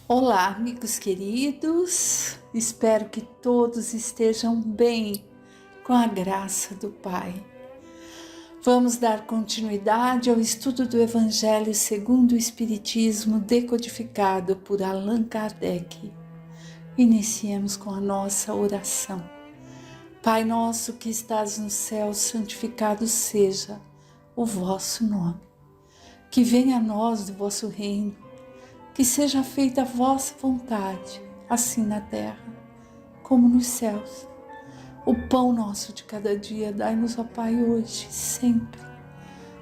Olá, amigos queridos, espero que todos estejam bem, com a graça do Pai. Vamos dar continuidade ao estudo do Evangelho segundo o Espiritismo, decodificado por Allan Kardec. Iniciemos com a nossa oração. Pai nosso que estás no céu, santificado seja o vosso nome. Que venha a nós do vosso reino. Que seja feita a vossa vontade, assim na terra, como nos céus. O pão nosso de cada dia, dai-nos, ó Pai, hoje, sempre.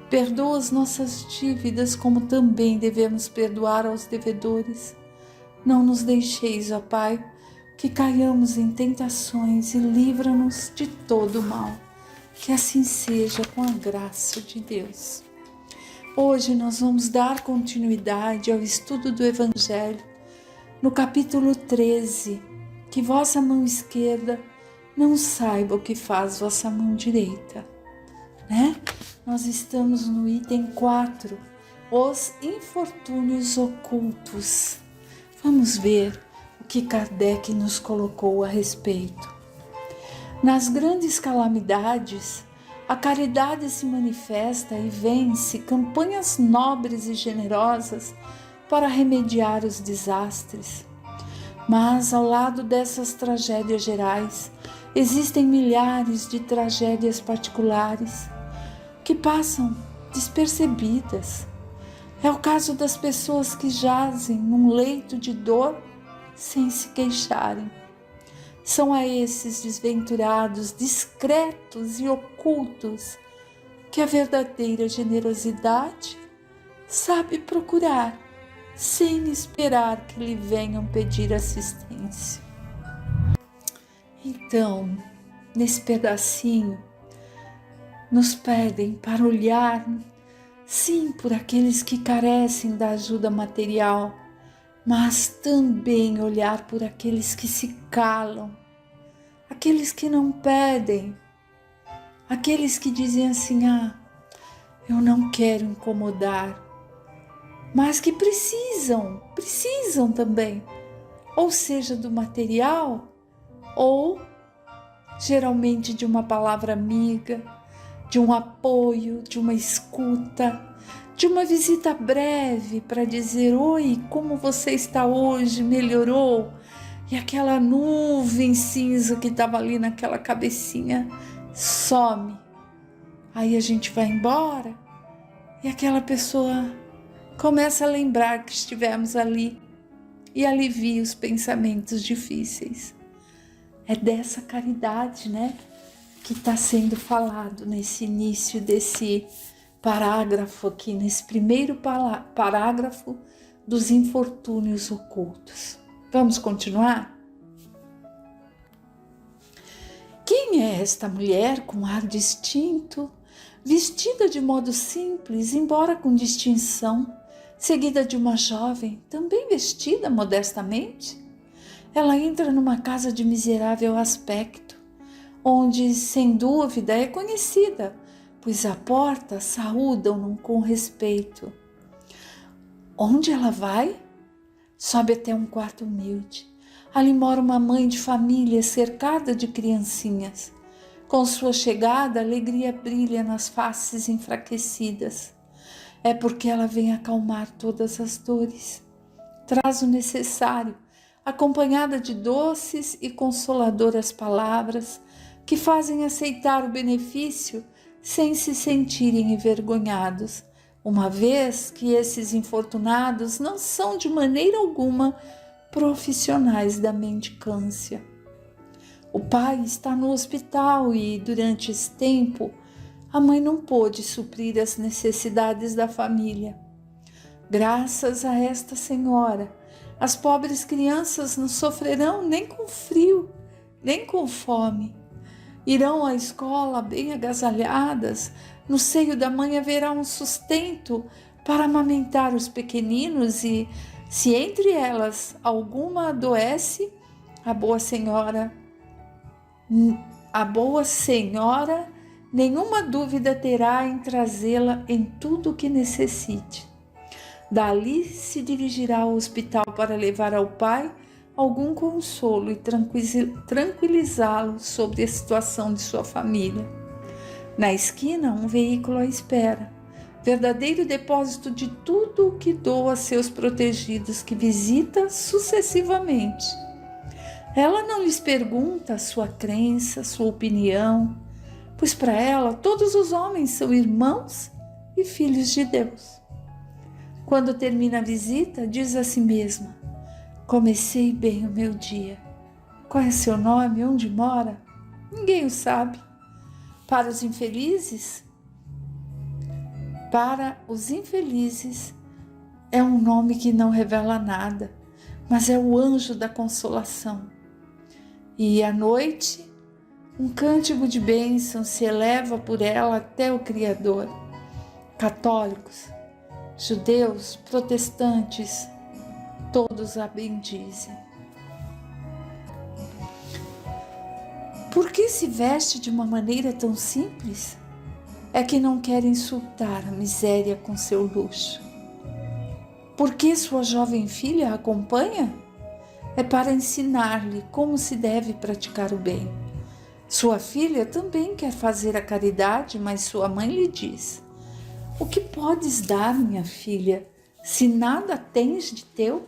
Perdoa as nossas dívidas, como também devemos perdoar aos devedores. Não nos deixeis, ó Pai, que caiamos em tentações e livra-nos de todo o mal. Que assim seja, com a graça de Deus. Hoje nós vamos dar continuidade ao estudo do Evangelho, no capítulo 13, que vossa mão esquerda não saiba o que faz vossa mão direita, né? Nós estamos no item 4, os infortúnios ocultos. Vamos ver o que Kardec nos colocou a respeito. Nas grandes calamidades, a caridade se manifesta e vence campanhas nobres e generosas para remediar os desastres. Mas, ao lado dessas tragédias gerais, existem milhares de tragédias particulares que passam despercebidas. É o caso das pessoas que jazem num leito de dor sem se queixarem. São a esses desventurados, discretos e ocultos que a verdadeira generosidade sabe procurar, sem esperar que lhe venham pedir assistência. Então, nesse pedacinho, nos pedem para olhar, sim, por aqueles que carecem da ajuda material, mas também olhar por aqueles que se calam, aqueles que não pedem, aqueles que dizem assim, eu não quero incomodar, mas que precisam também, ou seja, do material, ou geralmente de uma palavra amiga, de um apoio, de uma escuta, de uma visita breve para dizer, oi, como você está hoje, melhorou? E aquela nuvem cinza que estava ali naquela cabecinha some. Aí a gente vai embora e aquela pessoa começa a lembrar que estivemos ali e alivia os pensamentos difíceis. É dessa caridade, né, que está sendo falado nesse início desse parágrafo aqui, nesse primeiro parágrafo dos infortúnios ocultos. Vamos continuar? Quem é esta mulher com ar distinto, vestida de modo simples, embora com distinção, seguida de uma jovem, também vestida modestamente? Ela entra numa casa de miserável aspecto, onde, sem dúvida, é conhecida, pois à porta saúdam-no com respeito. Onde ela vai? Sobe até um quarto humilde. Ali mora uma mãe de família cercada de criancinhas. Com sua chegada, a alegria brilha nas faces enfraquecidas. É porque ela vem acalmar todas as dores. Traz o necessário, acompanhada de doces e consoladoras palavras que fazem aceitar o benefício sem se sentirem envergonhados, uma vez que esses infortunados não são de maneira alguma profissionais da mendicância. O pai está no hospital e, durante esse tempo, a mãe não pôde suprir as necessidades da família. Graças a esta senhora, as pobres crianças não sofrerão nem com frio, nem com fome. Irão à escola bem agasalhadas, no seio da mãe haverá um sustento para amamentar os pequeninos e, se entre elas alguma adoece, a boa senhora nenhuma dúvida terá em trazê-la em tudo o que necessite. Dali se dirigirá ao hospital para levar ao pai algum consolo e tranquilizá-lo sobre a situação de sua família. Na esquina, um veículo à espera, verdadeiro depósito de tudo o que doa a seus protegidos que visita sucessivamente. Ela não lhes pergunta a sua crença, sua opinião, pois para ela todos os homens são irmãos e filhos de Deus. Quando termina a visita, diz a si mesma: comecei bem o meu dia. Qual é seu nome? Onde mora? Ninguém o sabe. Para os infelizes é um nome que não revela nada, mas é o anjo da consolação. E à noite, um cântico de bênção se eleva por ela até o Criador. Católicos, judeus, protestantes, todos a bendizem. Por que se veste de uma maneira tão simples? É que não quer insultar a miséria com seu luxo. Por que sua jovem filha a acompanha? É para ensinar-lhe como se deve praticar o bem. Sua filha também quer fazer a caridade, mas sua mãe lhe diz: o que podes dar, minha filha, se nada tens de teu?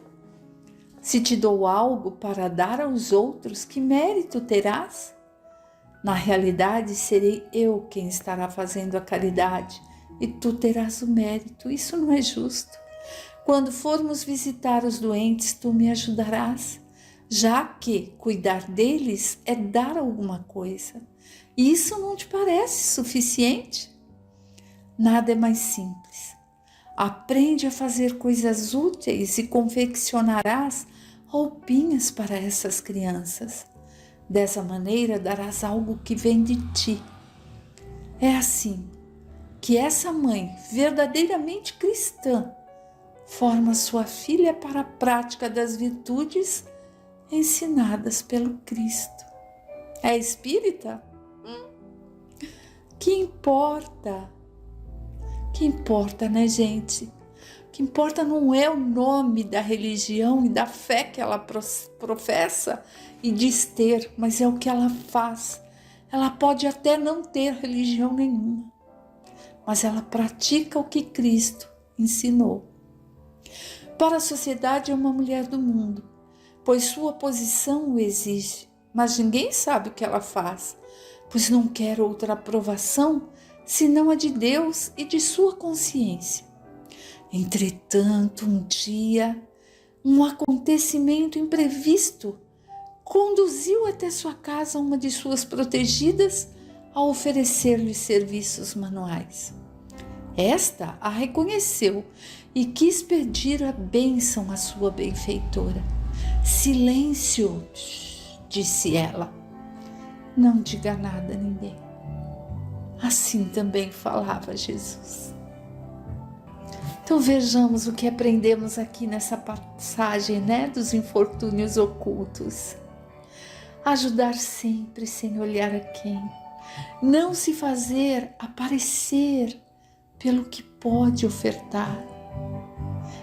Se te dou algo para dar aos outros, que mérito terás? Na realidade, serei eu quem estará fazendo a caridade e tu terás o mérito. Isso não é justo. Quando formos visitar os doentes, tu me ajudarás, já que cuidar deles é dar alguma coisa. E isso não te parece suficiente? Nada é mais simples. Aprende a fazer coisas úteis e confeccionarás roupinhas para essas crianças. Dessa maneira darás algo que vem de ti. É assim que essa mãe, verdadeiramente cristã, forma sua filha para a prática das virtudes ensinadas pelo Cristo. É espírita? Que importa? Que importa, né, gente? O que importa não é o nome da religião e da fé que ela professa e diz ter, mas é o que ela faz. Ela pode até não ter religião nenhuma, mas ela pratica o que Cristo ensinou. Para a sociedade é uma mulher do mundo, pois sua posição o exige, mas ninguém sabe o que ela faz, pois não quer outra aprovação senão a de Deus e de sua consciência. Entretanto, um dia, um acontecimento imprevisto conduziu até sua casa uma de suas protegidas a oferecer-lhe serviços manuais. Esta a reconheceu e quis pedir a bênção à sua benfeitora. Silêncio, disse ela. Não diga nada a ninguém. Assim também falava Jesus. Então vejamos o que aprendemos aqui nessa passagem, né, dos infortúnios ocultos. Ajudar sempre sem olhar a quem. Não se fazer aparecer pelo que pode ofertar.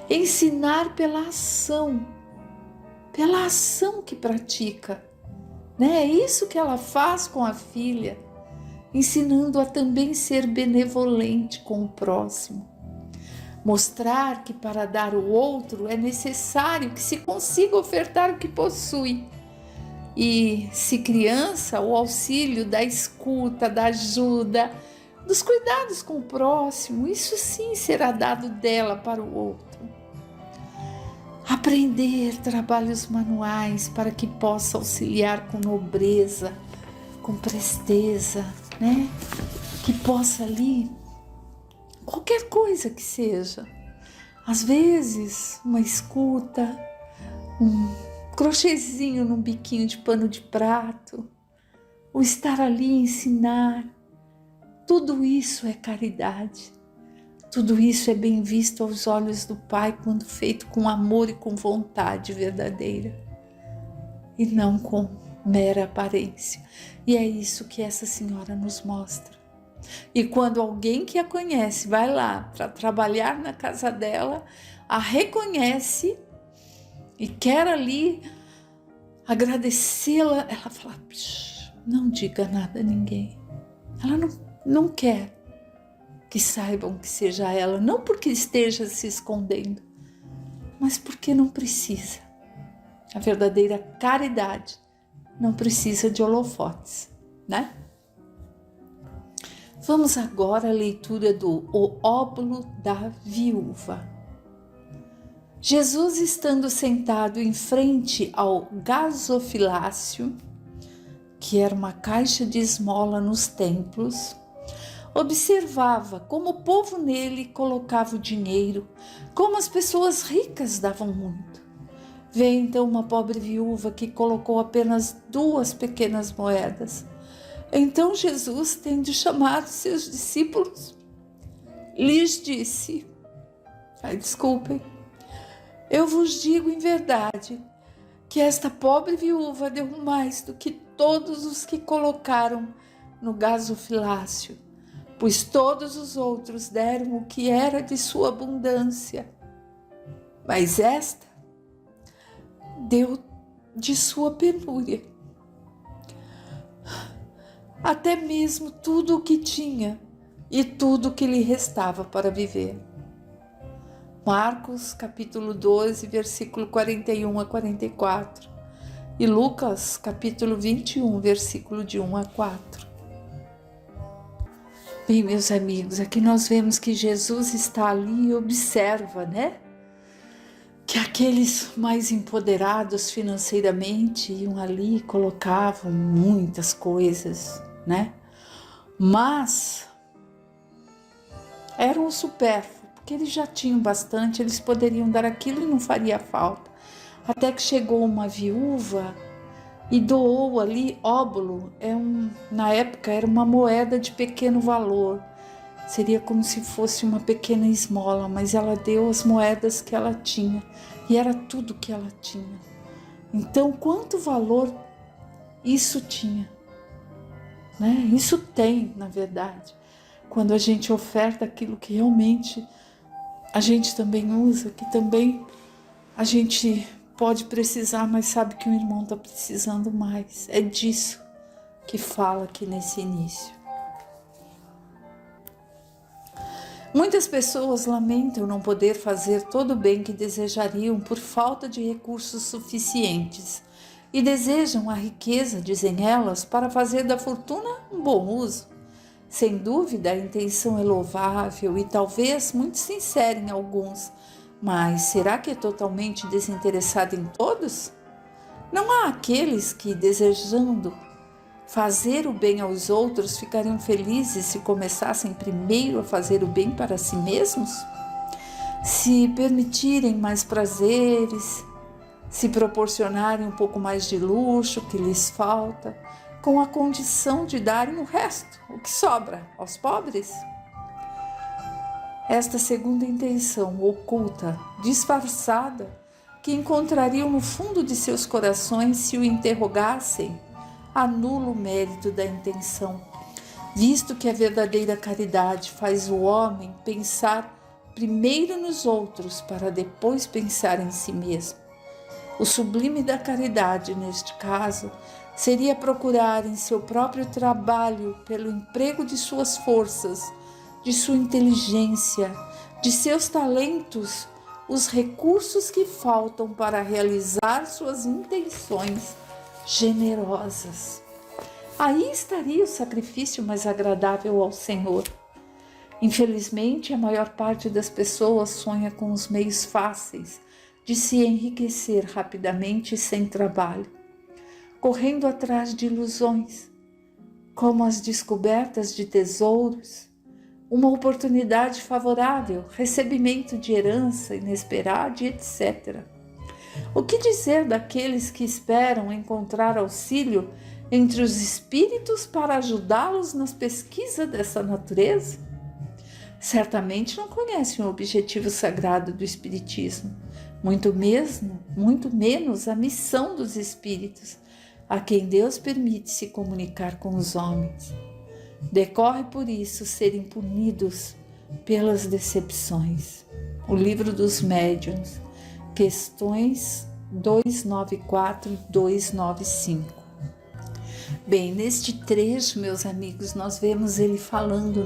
Ensinar pela ação que pratica. Né? É isso que ela faz com a filha, ensinando a também ser benevolente com o próximo. Mostrar que para dar ao outro é necessário que se consiga ofertar o que possui. E, se criança, o auxílio da escuta, da ajuda, dos cuidados com o próximo, isso sim será dado dela para o outro. Aprender trabalhos manuais para que possa auxiliar com nobreza, com presteza, né? Que possa ali, qualquer coisa que seja, às vezes uma escuta, um crochêzinho num biquinho de pano de prato, o estar ali e ensinar, tudo isso é caridade, tudo isso é bem visto aos olhos do Pai quando feito com amor e com vontade verdadeira e não com mera aparência. E é isso que essa senhora nos mostra. E quando alguém que a conhece vai lá para trabalhar na casa dela, a reconhece e quer ali agradecê-la, ela fala: não diga nada a ninguém. Ela não quer que saibam que seja ela, não porque esteja se escondendo, mas porque não precisa. A verdadeira caridade não precisa de holofotes, né? Vamos agora à leitura do O Óbolo da Viúva. Jesus, estando sentado em frente ao gasofilácio, que era uma caixa de esmola nos templos, observava como o povo nele colocava o dinheiro, como as pessoas ricas davam muito. Veio então uma pobre viúva que colocou apenas 2 pequenas moedas. Então Jesus, tendo chamado seus discípulos, lhes disse: desculpem, eu vos digo em verdade que esta pobre viúva deu mais do que todos os que colocaram no gasofilácio, pois todos os outros deram o que era de sua abundância, mas esta deu de sua penúria, até mesmo tudo o que tinha e tudo o que lhe restava para viver. Marcos capítulo 12, versículo 41 a 44 e Lucas capítulo 21, versículo de 1 a 4. Bem, meus amigos, aqui nós vemos que Jesus está ali e observa, né? Que aqueles mais empoderados financeiramente iam ali e colocavam muitas coisas, né? Mas eram o supérfluo, porque eles já tinham bastante, eles poderiam dar aquilo e não faria falta. Até que chegou uma viúva e doou ali óbolo, na época era uma moeda de pequeno valor, seria como se fosse uma pequena esmola, mas ela deu as moedas que ela tinha, e era tudo que ela tinha. Então, quanto valor isso tinha, né? Isso tem, na verdade, quando a gente oferta aquilo que realmente a gente também usa, que também a gente pode precisar, mas sabe que o irmão está precisando mais. É disso que fala aqui nesse início. Muitas pessoas lamentam não poder fazer todo o bem que desejariam por falta de recursos suficientes e desejam a riqueza, dizem elas, para fazer da fortuna um bom uso. Sem dúvida, a intenção é louvável e talvez muito sincera em alguns, mas será que é totalmente desinteressada em todos? Não há aqueles que, desejando fazer o bem aos outros, ficariam felizes se começassem primeiro a fazer o bem para si mesmos? Se permitirem mais prazeres, se proporcionarem um pouco mais de luxo que lhes falta, com a condição de darem o resto, o que sobra, aos pobres? Esta segunda intenção oculta, disfarçada, que encontrariam no fundo de seus corações se o interrogassem, anula o mérito da intenção, visto que a verdadeira caridade faz o homem pensar primeiro nos outros para depois pensar em si mesmo. O sublime da caridade, neste caso, seria procurar em seu próprio trabalho, pelo emprego de suas forças, de sua inteligência, de seus talentos, os recursos que faltam para realizar suas intenções generosas. Aí estaria o sacrifício mais agradável ao Senhor. Infelizmente, a maior parte das pessoas sonha com os meios fáceis de se enriquecer rapidamente e sem trabalho, correndo atrás de ilusões, como as descobertas de tesouros, uma oportunidade favorável, recebimento de herança inesperada, etc. O que dizer daqueles que esperam encontrar auxílio entre os espíritos para ajudá-los nas pesquisas dessa natureza? Certamente não conhecem o objetivo sagrado do espiritismo, muito menos a missão dos espíritos, a quem Deus permite se comunicar com os homens. Decorre por isso serem punidos pelas decepções. O Livro dos Médiuns, questões 294 e 295. Bem, neste trecho, meus amigos, nós vemos ele falando,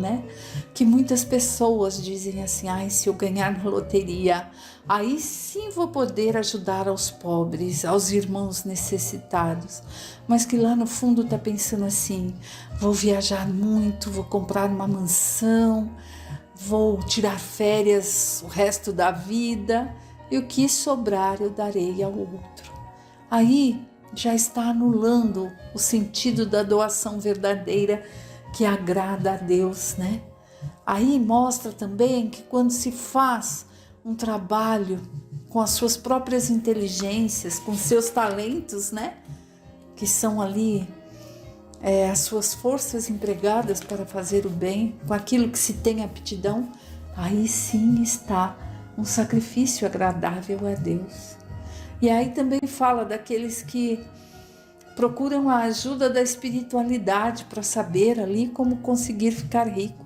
que muitas pessoas dizem assim: se eu ganhar na loteria, aí sim vou poder ajudar aos pobres, aos irmãos necessitados. Mas que lá no fundo está pensando assim: vou viajar muito, vou comprar uma mansão, vou tirar férias o resto da vida, e o que sobrar eu darei ao outro. Aí já está anulando o sentido da doação verdadeira que agrada a Deus, Aí mostra também que quando se faz um trabalho com as suas próprias inteligências, com seus talentos, que são ali as suas forças empregadas para fazer o bem, com aquilo que se tem aptidão, aí sim está um sacrifício agradável a Deus. E aí também fala daqueles que procuram a ajuda da espiritualidade para saber ali como conseguir ficar rico.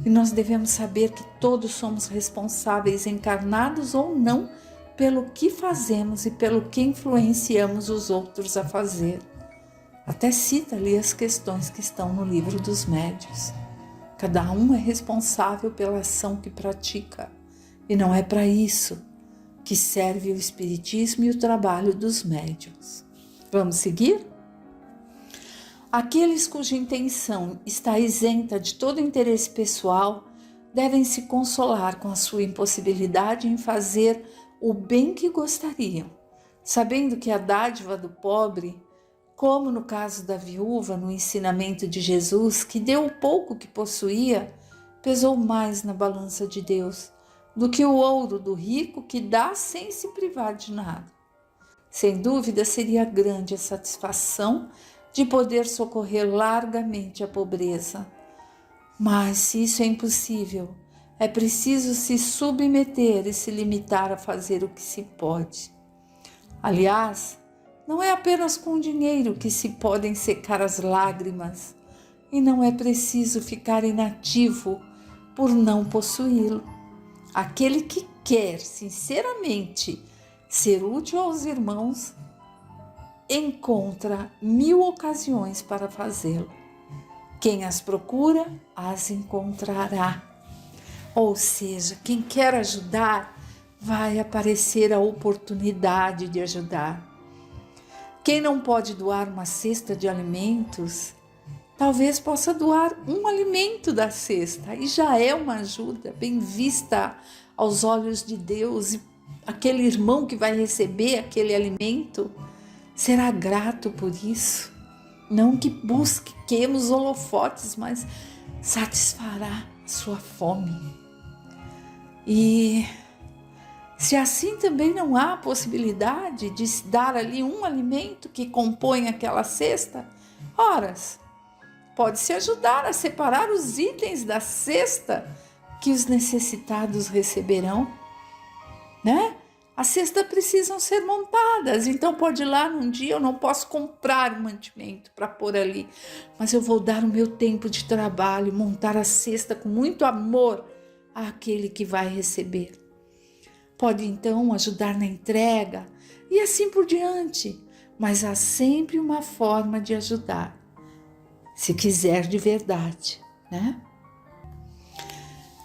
E nós devemos saber que todos somos responsáveis, encarnados ou não, pelo que fazemos e pelo que influenciamos os outros a fazer. Até cita ali as questões que estão no Livro dos Médiuns. Cada um é responsável pela ação que pratica. E não é para isso que serve o Espiritismo e o trabalho dos médiuns. Vamos seguir? Aqueles cuja intenção está isenta de todo interesse pessoal devem se consolar com a sua impossibilidade em fazer o bem que gostariam, sabendo que a dádiva do pobre, como no caso da viúva no ensinamento de Jesus, que deu o pouco que possuía, pesou mais na balança de Deus do que o ouro do rico que dá sem se privar de nada. Sem dúvida, seria grande a satisfação de poder socorrer largamente a pobreza. Mas, se isso é impossível, é preciso se submeter e se limitar a fazer o que se pode. Aliás, não é apenas com dinheiro que se podem secar as lágrimas, e não é preciso ficar inativo por não possuí-lo. Aquele que quer sinceramente ser útil aos irmãos encontra 1000 ocasiões para fazê-lo. Quem as procura, as encontrará. Ou seja, quem quer ajudar, vai aparecer a oportunidade de ajudar. Quem não pode doar uma cesta de alimentos, talvez possa doar um alimento da cesta, e já é uma ajuda bem vista aos olhos de Deus. E aquele irmão que vai receber aquele alimento será grato por isso. Não que busquemos holofotes, mas satisfará a sua fome. E se assim também não há possibilidade de se dar ali um alimento que compõe aquela cesta, horas, pode-se ajudar a separar os itens da cesta que os necessitados receberão, As cestas precisam ser montadas, então pode ir lá num dia, eu não posso comprar mantimento para pôr ali, mas eu vou dar o meu tempo de trabalho, montar a cesta com muito amor àquele que vai receber. Pode então ajudar na entrega e assim por diante, mas há sempre uma forma de ajudar, se quiser de verdade,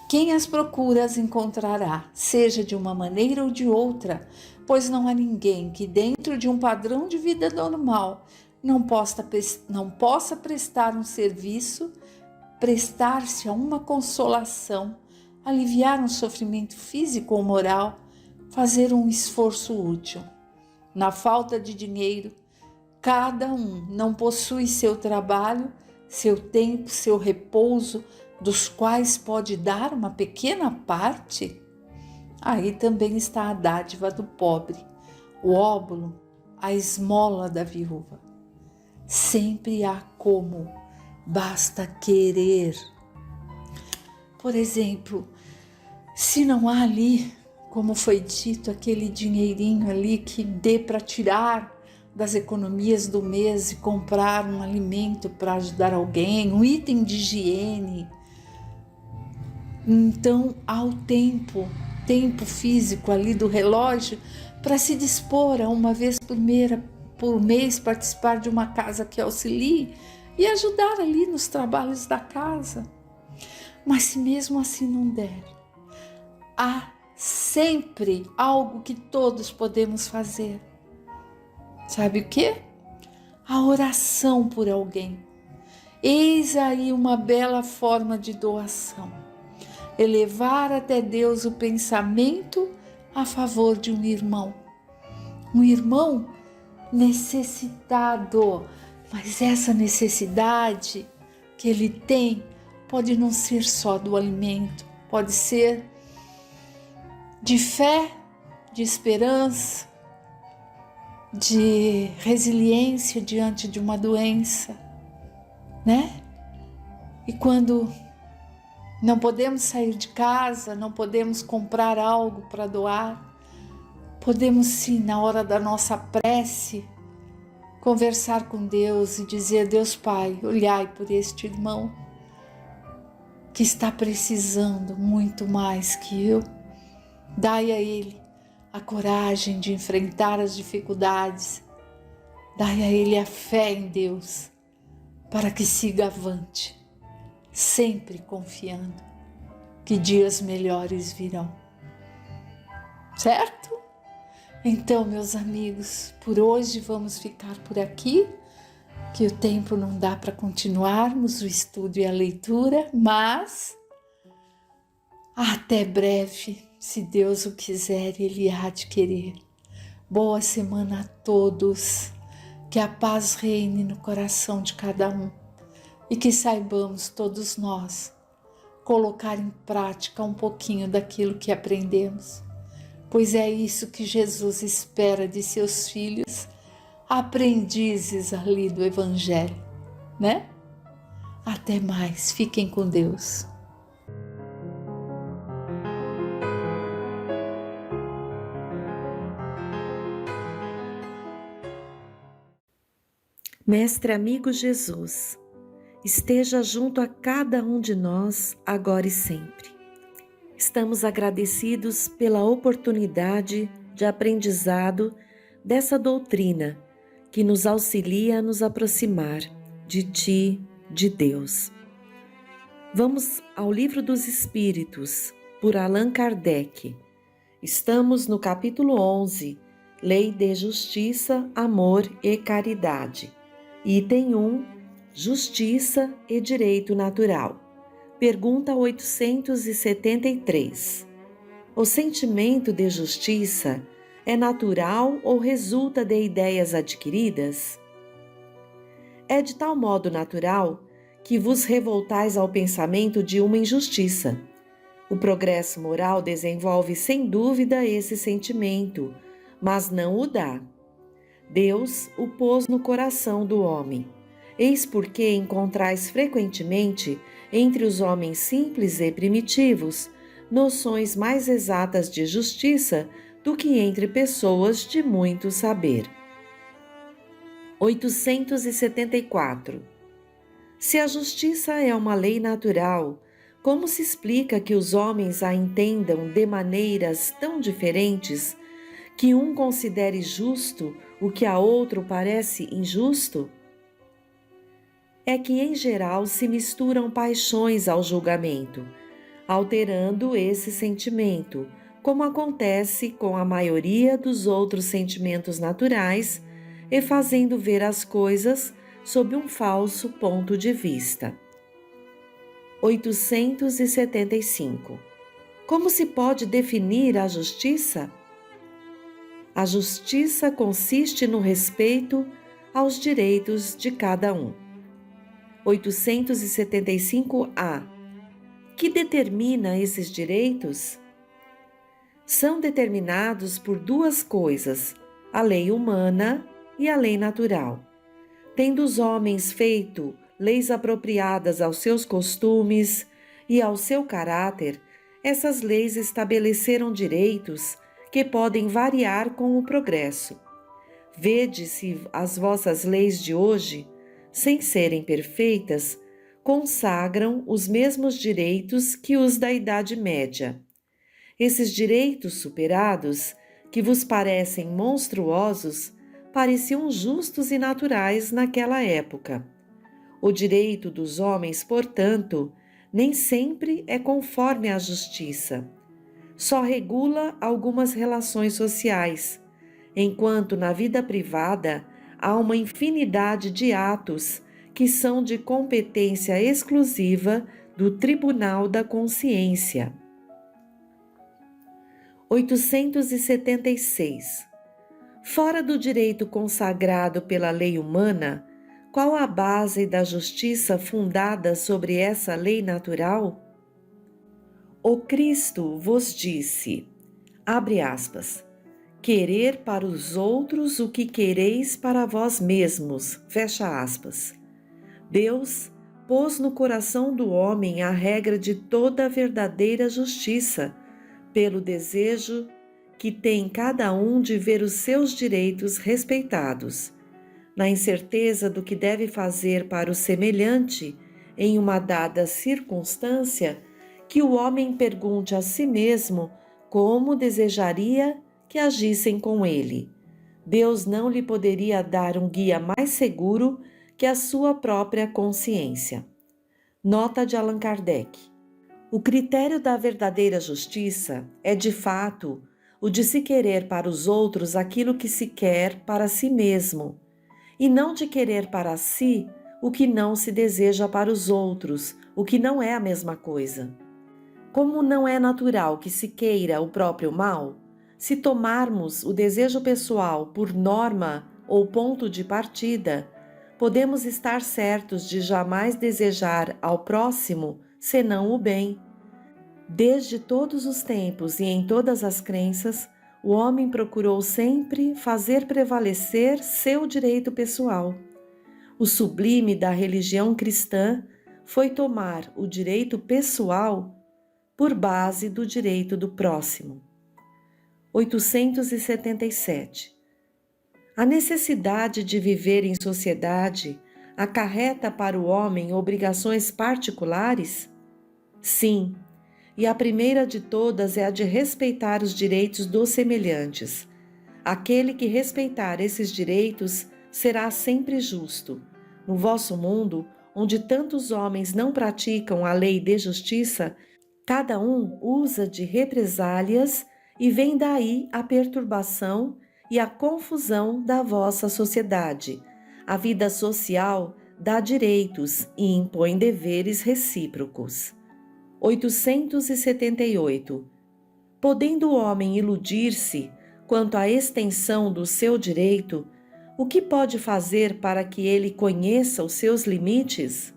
Quem as procura as encontrará, seja de uma maneira ou de outra, pois não há ninguém que dentro de um padrão de vida normal não possa prestar um serviço, prestar-se a uma consolação, aliviar um sofrimento físico ou moral, fazer um esforço útil. Na falta de dinheiro, cada um não possui seu trabalho, seu tempo, seu repouso, dos quais pode dar uma pequena parte? Aí também está a dádiva do pobre, o óbolo, a esmola da viúva. Sempre há como, basta querer. Por exemplo, se não há ali, como foi dito, aquele dinheirinho ali que dê para tirar das economias do mês e comprar um alimento para ajudar alguém, um item de higiene. Então há o tempo físico ali do relógio para se dispor a uma vez por mês participar de uma casa que auxilie e ajudar ali nos trabalhos da casa. Mas se mesmo assim não der, há sempre algo que todos podemos fazer. Sabe o quê? A oração por alguém. Eis aí uma bela forma de doação. Elevar até Deus o pensamento a favor de um irmão. Um irmão necessitado, mas essa necessidade que ele tem pode não ser só do alimento, pode ser de fé, de esperança, de resiliência diante de uma doença, né? E quando não podemos sair de casa, não podemos comprar algo para doar, podemos sim, na hora da nossa prece, conversar com Deus e dizer: Deus Pai, olhai por este irmão que está precisando muito mais que eu. Dai a ele a coragem de enfrentar as dificuldades. Dai a ele a fé em Deus para que siga avante, sempre confiando que dias melhores virão. Certo? Então, meus amigos, por hoje vamos ficar por aqui, que o tempo não dá para continuarmos o estudo e a leitura, mas até breve, se Deus o quiser, Ele há de querer. Boa semana a todos, que a paz reine no coração de cada um e que saibamos todos nós colocar em prática um pouquinho daquilo que aprendemos, pois é isso que Jesus espera de seus filhos, aprendizes ali do Evangelho, né? Até mais, fiquem com Deus. Mestre amigo Jesus, esteja junto a cada um de nós, agora e sempre. Estamos agradecidos pela oportunidade de aprendizado dessa doutrina que nos auxilia a nos aproximar de Ti, de Deus. Vamos ao Livro dos Espíritos, por Allan Kardec. Estamos no capítulo 11, Lei de Justiça, Amor e Caridade. Item 1, Justiça e Direito Natural. Pergunta 873. O sentimento de justiça é natural ou resulta de ideias adquiridas? É de tal modo natural que vos revoltais ao pensamento de uma injustiça. O progresso moral desenvolve sem dúvida esse sentimento, mas não o dá. Deus o pôs no coração do homem. Eis porque encontrais frequentemente, entre os homens simples e primitivos, noções mais exatas de justiça do que entre pessoas de muito saber. 874. Se a justiça é uma lei natural, como se explica que os homens a entendam de maneiras tão diferentes, que um considere justo o que a outro parece injusto? É que, em geral, se misturam paixões ao julgamento, alterando esse sentimento, como acontece com a maioria dos outros sentimentos naturais, e fazendo ver as coisas sob um falso ponto de vista. 875. Como se pode definir a justiça? A justiça consiste no respeito aos direitos de cada um. 875-A. Que determina esses direitos? São determinados por duas coisas, a lei humana e a lei natural. Tendo os homens feito leis apropriadas aos seus costumes e ao seu caráter, essas leis estabeleceram direitos que podem variar com o progresso. Vede se as vossas leis de hoje, sem serem perfeitas, consagram os mesmos direitos que os da Idade Média. Esses direitos superados, que vos parecem monstruosos, pareciam justos e naturais naquela época. O direito dos homens, portanto, nem sempre é conforme à justiça. Só regula algumas relações sociais, enquanto na vida privada há uma infinidade de atos que são de competência exclusiva do Tribunal da Consciência. 876. Fora do direito consagrado pela lei humana, qual a base da justiça fundada sobre essa lei natural? O Cristo vos disse, abre aspas, querer para os outros o que quereis para vós mesmos, fecha aspas. Deus pôs no coração do homem a regra de toda a verdadeira justiça, pelo desejo que tem cada um de ver os seus direitos respeitados, na incerteza do que deve fazer para o semelhante em uma dada circunstância, que o homem pergunte a si mesmo como desejaria que agissem com ele. Deus não lhe poderia dar um guia mais seguro que a sua própria consciência. Nota de Allan Kardec. O critério da verdadeira justiça é, de fato, o de se querer para os outros aquilo que se quer para si mesmo, e não de querer para si o que não se deseja para os outros, o que não é a mesma coisa. Como não é natural que se queira o próprio mal, se tomarmos o desejo pessoal por norma ou ponto de partida, podemos estar certos de jamais desejar ao próximo senão o bem. Desde todos os tempos e em todas as crenças, o homem procurou sempre fazer prevalecer seu direito pessoal. O sublime da religião cristã foi tomar o direito pessoal por base do direito do próximo. 877. A necessidade de viver em sociedade acarreta para o homem obrigações particulares? Sim, e a primeira de todas é a de respeitar os direitos dos semelhantes. Aquele que respeitar esses direitos será sempre justo. No vosso mundo, onde tantos homens não praticam a lei de justiça, cada um usa de represálias e vem daí a perturbação e a confusão da vossa sociedade. A vida social dá direitos e impõe deveres recíprocos. 878. Podendo o homem iludir-se quanto à extensão do seu direito, o que pode fazer para que ele conheça os seus limites?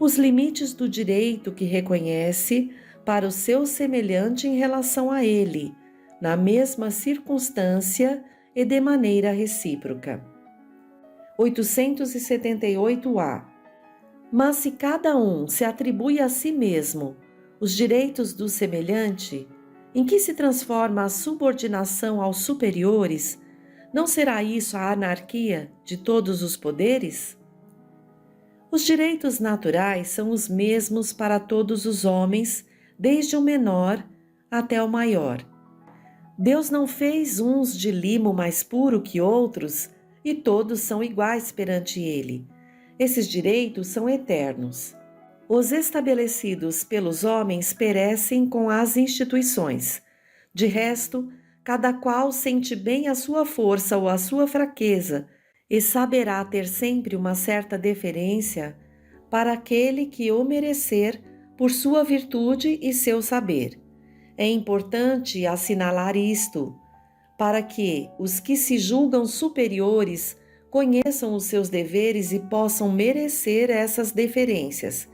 Os limites do direito que reconhece para o seu semelhante em relação a ele, na mesma circunstância e de maneira recíproca. 878-A. Mas se cada um se atribui a si mesmo os direitos do semelhante, em que se transforma a subordinação aos superiores, não será isso a anarquia de todos os poderes? Os direitos naturais são os mesmos para todos os homens, desde o menor até o maior. Deus não fez uns de limo mais puro que outros, e todos são iguais perante Ele. Esses direitos são eternos. Os estabelecidos pelos homens perecem com as instituições. De resto, cada qual sente bem a sua força ou a sua fraqueza e saberá ter sempre uma certa deferência para aquele que o merecer por sua virtude e seu saber. É importante assinalar isto, para que os que se julgam superiores conheçam os seus deveres e possam merecer essas deferências.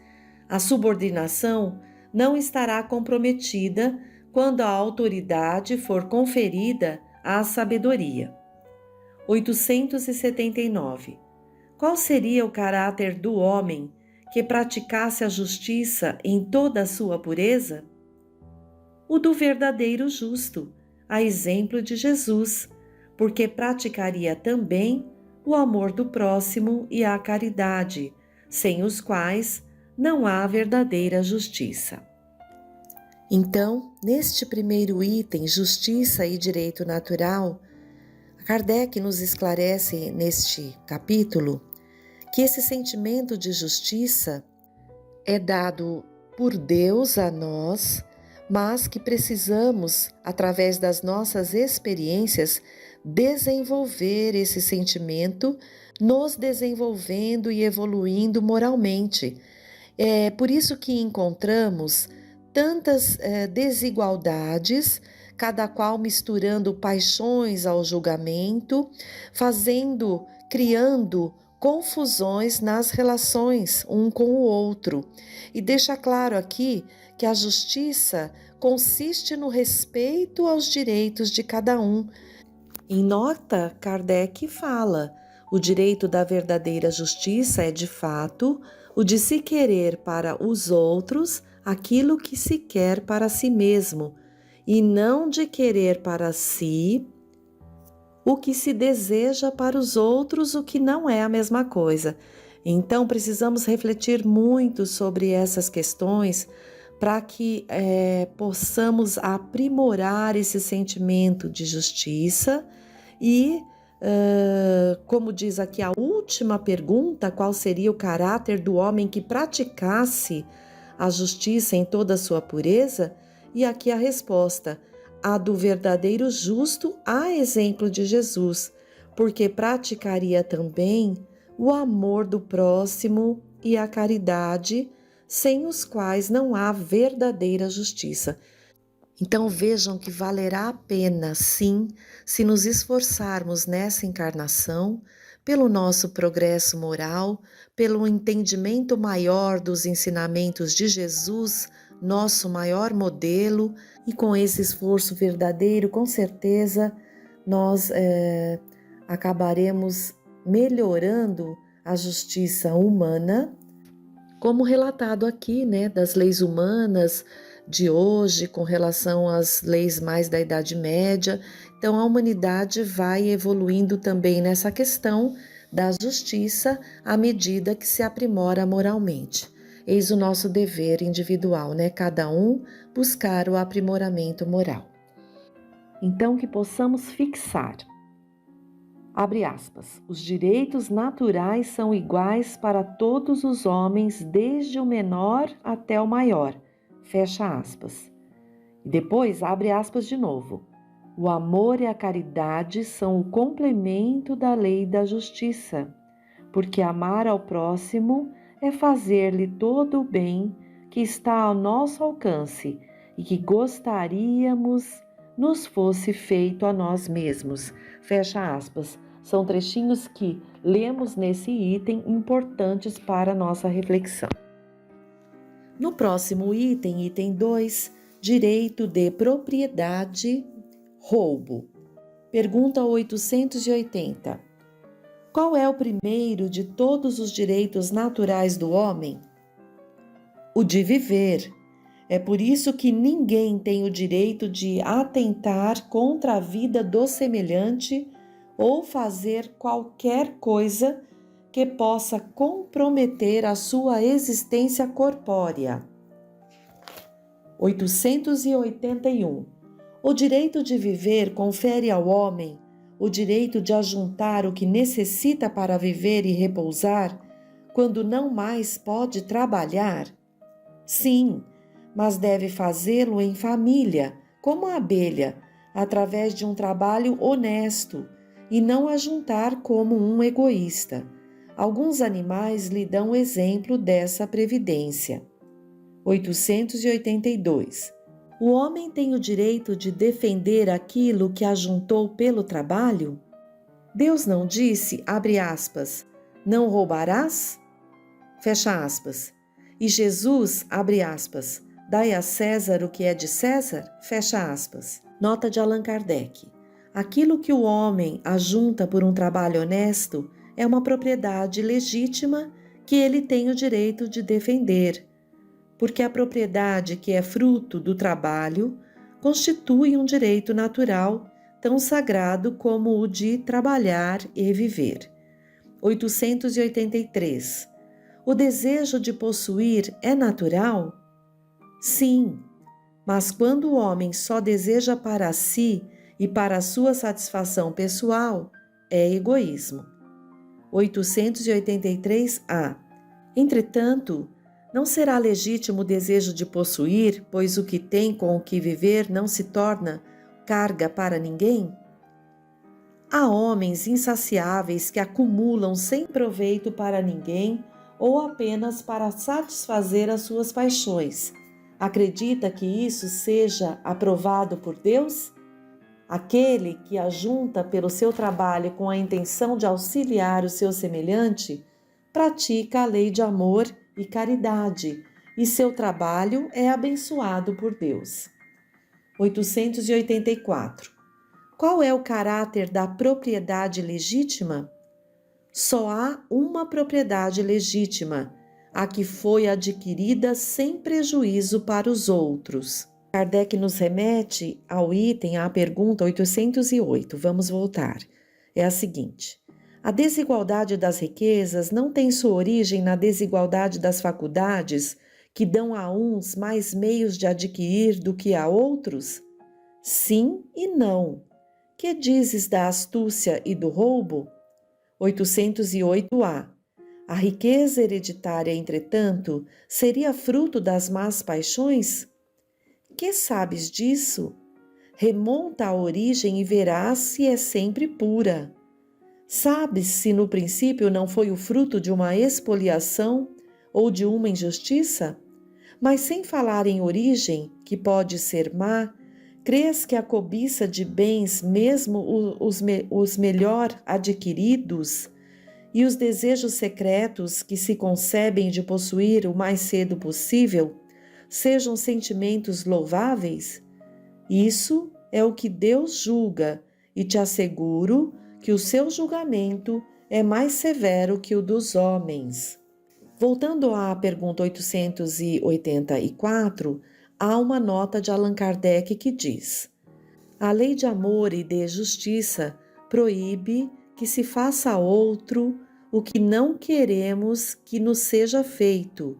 A subordinação não estará comprometida quando a autoridade for conferida à sabedoria. 879. Qual seria o caráter do homem que praticasse a justiça em toda a sua pureza? O do verdadeiro justo, a exemplo de Jesus, porque praticaria também o amor do próximo e a caridade, sem os quais não há verdadeira justiça. Então, neste primeiro item, justiça e direito natural, Kardec nos esclarece neste capítulo que esse sentimento de justiça é dado por Deus a nós, mas que precisamos, através das nossas experiências, desenvolver esse sentimento, nos desenvolvendo e evoluindo moralmente. É por isso que encontramos tantas desigualdades, cada qual misturando paixões ao julgamento, criando confusões nas relações um com o outro. E deixa claro aqui que a justiça consiste no respeito aos direitos de cada um. Em nota, Kardec fala: o direito da verdadeira justiça é, de fato, o de se querer para os outros aquilo que se quer para si mesmo, e não de querer para si o que se deseja para os outros, o que não é a mesma coisa. Então, precisamos refletir muito sobre essas questões para que possamos aprimorar esse sentimento de justiça e, como diz aqui a última pergunta, qual seria o caráter do homem que praticasse a justiça em toda a sua pureza? E aqui a resposta: a do verdadeiro justo, a exemplo de Jesus, porque praticaria também o amor do próximo e a caridade, sem os quais não há verdadeira justiça. Então vejam que valerá a pena, sim, se nos esforçarmos nessa encarnação, pelo nosso progresso moral, pelo entendimento maior dos ensinamentos de Jesus, nosso maior modelo, e com esse esforço verdadeiro, com certeza, nós acabaremos melhorando a justiça humana, como relatado aqui, das leis humanas de hoje, com relação às leis mais da Idade Média. Então, a humanidade vai evoluindo também nessa questão da justiça à medida que se aprimora moralmente. Eis o nosso dever individual, cada um buscar o aprimoramento moral. Então, que possamos fixar, abre aspas, os direitos naturais são iguais para todos os homens, desde o menor até o maior, fecha aspas. E depois, abre aspas de novo. O amor e a caridade são o complemento da lei da justiça, porque amar ao próximo é fazer-lhe todo o bem que está ao nosso alcance e que gostaríamos nos fosse feito a nós mesmos. Fecha aspas. São trechinhos que lemos nesse item importantes para a nossa reflexão. No próximo item, item 2, direito de propriedade, roubo. Pergunta 880. Qual é o primeiro de todos os direitos naturais do homem? O de viver. É por isso que ninguém tem o direito de atentar contra a vida do semelhante ou fazer qualquer coisa que possa comprometer a sua existência corpórea. 881. O direito de viver confere ao homem o direito de ajuntar o que necessita para viver e repousar, quando não mais pode trabalhar? Sim, mas deve fazê-lo em família, como a abelha, através de um trabalho honesto, e não ajuntar como um egoísta. Alguns animais lhe dão exemplo dessa previdência. 882. O homem tem o direito de defender aquilo que ajuntou pelo trabalho? Deus não disse, abre aspas, não roubarás? Fecha aspas. E Jesus, abre aspas, dai a César o que é de César? Fecha aspas. Nota de Allan Kardec. Aquilo que o homem ajunta por um trabalho honesto é uma propriedade legítima que ele tem o direito de defender, porque a propriedade que é fruto do trabalho constitui um direito natural tão sagrado como o de trabalhar e viver. 883. O desejo de possuir é natural? Sim, mas quando o homem só deseja para si e para a sua satisfação pessoal, é egoísmo. 883a. Entretanto, não será legítimo o desejo de possuir, pois o que tem com o que viver não se torna carga para ninguém? Há homens insaciáveis que acumulam sem proveito para ninguém ou apenas para satisfazer as suas paixões. Acredita que isso seja aprovado por Deus? Aquele que ajunta pelo seu trabalho com a intenção de auxiliar o seu semelhante, pratica a lei de amor e caridade, e seu trabalho é abençoado por Deus. 884. Qual é o caráter da propriedade legítima? Só há uma propriedade legítima, a que foi adquirida sem prejuízo para os outros. Kardec nos remete à pergunta 808. Vamos voltar. É a seguinte: a desigualdade das riquezas não tem sua origem na desigualdade das faculdades, que dão a uns mais meios de adquirir do que a outros? Sim e não. Que dizes da astúcia e do roubo? 808a. A riqueza hereditária, entretanto, seria fruto das más paixões? Que sabes disso? Remonta à origem e verás se é sempre pura. Sabes se no princípio não foi o fruto de uma expoliação ou de uma injustiça? Mas sem falar em origem, que pode ser má, crês que a cobiça de bens, mesmo os melhor adquiridos, e os desejos secretos que se concebem de possuir o mais cedo possível, sejam sentimentos louváveis? Isso é o que Deus julga, e te asseguro que o seu julgamento é mais severo que o dos homens. Voltando à pergunta 884, há uma nota de Allan Kardec que diz: a lei de amor e de justiça proíbe que se faça a outro o que não queremos que nos seja feito,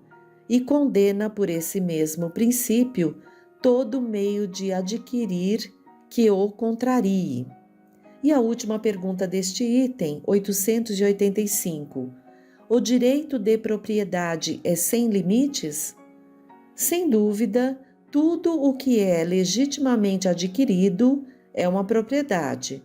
e condena por esse mesmo princípio todo meio de adquirir que o contrarie. E a última pergunta deste item, 885. O direito de propriedade é sem limites? Sem dúvida, tudo o que é legitimamente adquirido é uma propriedade,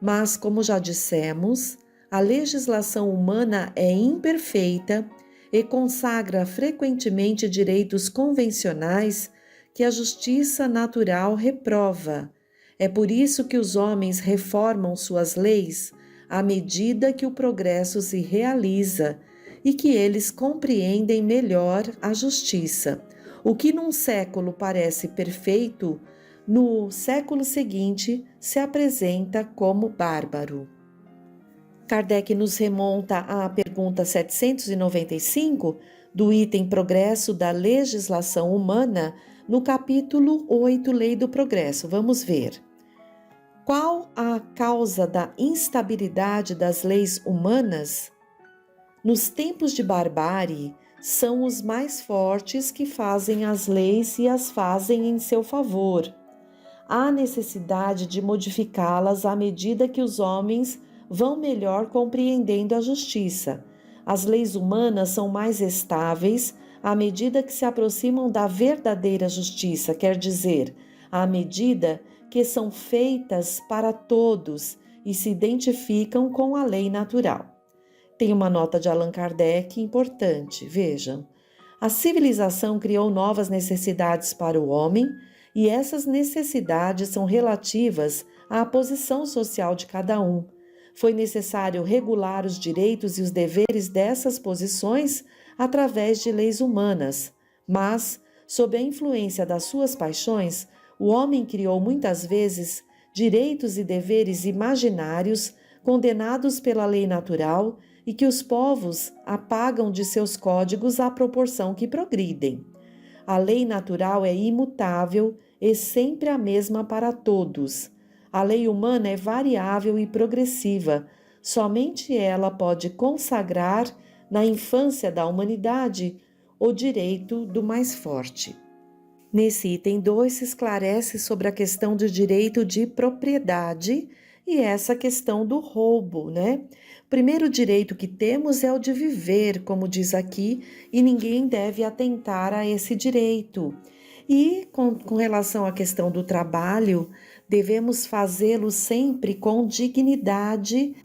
mas, como já dissemos, a legislação humana é imperfeita e consagra frequentemente direitos convencionais que a justiça natural reprova. É por isso que os homens reformam suas leis à medida que o progresso se realiza e que eles compreendem melhor a justiça. O que num século parece perfeito, no século seguinte se apresenta como bárbaro. Kardec nos remonta à pergunta 795 do item Progresso da Legislação Humana, no capítulo 8, Lei do Progresso. Vamos ver. Qual a causa da instabilidade das leis humanas? Nos tempos de barbárie, são os mais fortes que fazem as leis e as fazem em seu favor. Há necessidade de modificá-las à medida que os homens vão melhor compreendendo a justiça. As leis humanas são mais estáveis à medida que se aproximam da verdadeira justiça, quer dizer, à medida que são feitas para todos e se identificam com a lei natural. Tem uma nota de Allan Kardec importante, vejam. A civilização criou novas necessidades para o homem e essas necessidades são relativas à posição social de cada um. Foi necessário regular os direitos e os deveres dessas posições através de leis humanas, mas, sob a influência das suas paixões, o homem criou muitas vezes direitos e deveres imaginários condenados pela lei natural e que os povos apagam de seus códigos à proporção que progridem. A lei natural é imutável e sempre a mesma para todos. A lei humana é variável e progressiva. Somente ela pode consagrar, na infância da humanidade, o direito do mais forte. Nesse item 2 se esclarece sobre a questão do direito de propriedade e essa questão do roubo, né? O primeiro direito que temos é o de viver, como diz aqui, e ninguém deve atentar a esse direito. E com relação à questão do trabalho, devemos fazê-lo sempre com dignidade,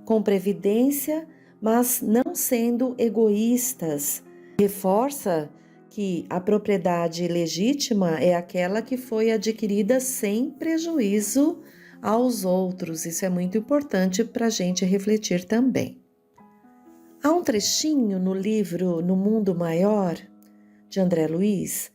com previdência, mas não sendo egoístas. Reforça que a propriedade legítima é aquela que foi adquirida sem prejuízo aos outros. Isso é muito importante para a gente refletir também. Há um trechinho no livro No Mundo Maior, de André Luiz,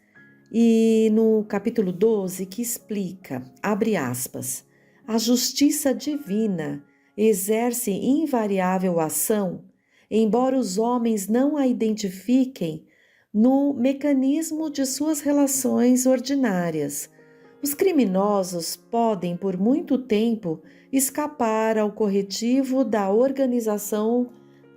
e no capítulo 12 que explica, abre aspas, a justiça divina exerce invariável ação, embora os homens não a identifiquem no mecanismo de suas relações ordinárias. Os criminosos podem, por muito tempo, escapar ao corretivo da organização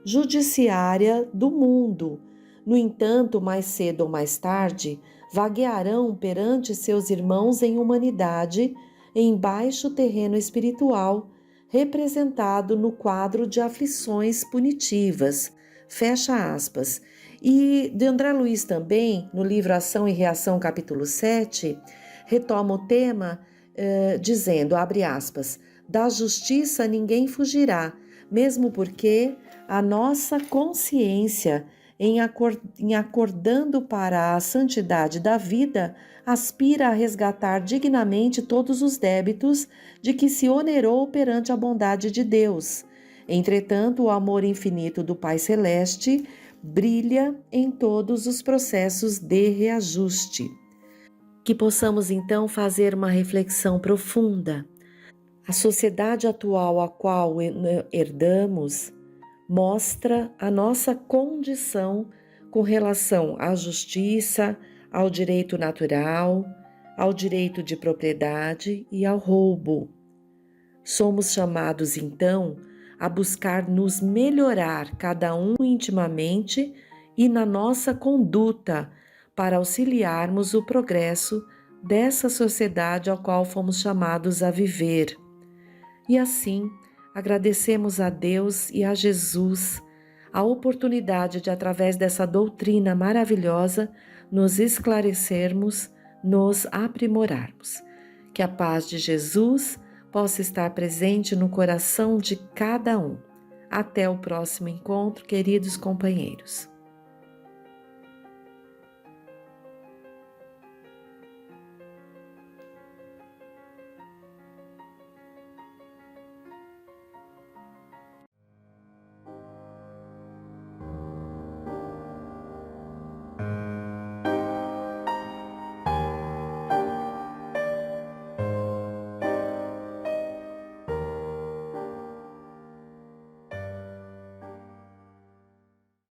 judiciária do mundo. No entanto, mais cedo ou mais tarde, vaguearão perante seus irmãos em humanidade, em baixo terreno espiritual, representado no quadro de aflições punitivas. Fecha aspas. E de André Luiz também, no livro Ação e Reação, capítulo 7, retoma o tema dizendo, abre aspas, da justiça ninguém fugirá, mesmo porque a nossa consciência, em acordando para a santidade da vida, aspira a resgatar dignamente todos os débitos de que se onerou perante a bondade de Deus. Entretanto, o amor infinito do Pai Celeste brilha em todos os processos de reajuste. Que possamos então fazer uma reflexão profunda. A sociedade atual a qual herdamos mostra a nossa condição com relação à justiça, ao direito natural, ao direito de propriedade e ao roubo. Somos chamados, então, a buscar nos melhorar cada um intimamente e na nossa conduta para auxiliarmos o progresso dessa sociedade ao qual fomos chamados a viver. E assim, agradecemos a Deus e a Jesus a oportunidade de, através dessa doutrina maravilhosa, nos esclarecermos, nos aprimorarmos. Que a paz de Jesus possa estar presente no coração de cada um. Até o próximo encontro, queridos companheiros.